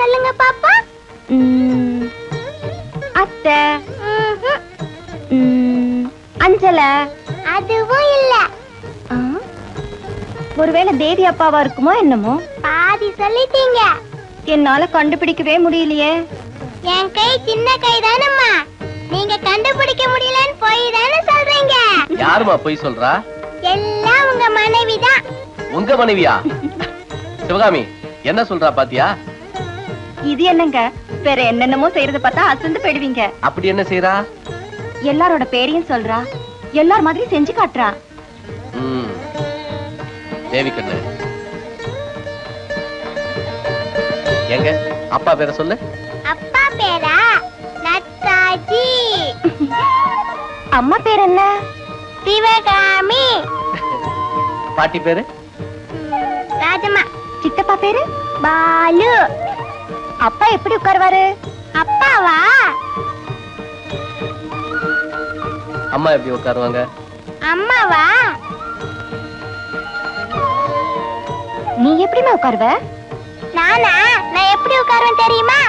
சொல்லுங்க பாப்பா. அத்தை. அஞ்சல. அதுவும் இல்ல. ஒருவேளை தேவி அப்பாவா இருக்குமோ என்னமோ. பாதி சொல்லிட்டீங்க. என்னால கண்டுபிடிக்கவே முடியலையே. என் கை சின்ன கை தானம்மா. நீங்க கண்டுபிடிக்க முடியலன்னு போய் தானே சொல்றீங்க. யாருமா போய் சொல்றா? எல்லாம் உங்க மனைவிதான். உங்க மனைவியா? சிவகாமி என்ன சொல்றா பாத்தியா? இது என்னங்க, வேற என்னென்னமோ செய்யறத பார்த்தா அசந்து போயிடுவீங்க. அப்படி என்ன செய்யறா? எல்லாரோட பேரையும் சொல்றா, எல்லார் மாதிரி செஞ்சு காட்டுறா. தேவி கண்ணு எங்க அப்பா பேரை சொல்லு. அப்பா பேரா? நட்டாஜி. அம்மா பேர் என்ன? சிவகாமி. பாட்டி பேரு? ராஜம்மா. சித்தப்பா பேரு? பாலு. அப்பா எப்படி உட்காருவாரு? அப்பாவா? அம்மா எப்படி உட்காருவாங்க? அம்மாவா? நீ எப்படிமா உட்காருவ? நானா? நான் எப்படி உட்காருவேன் தெரியுமா?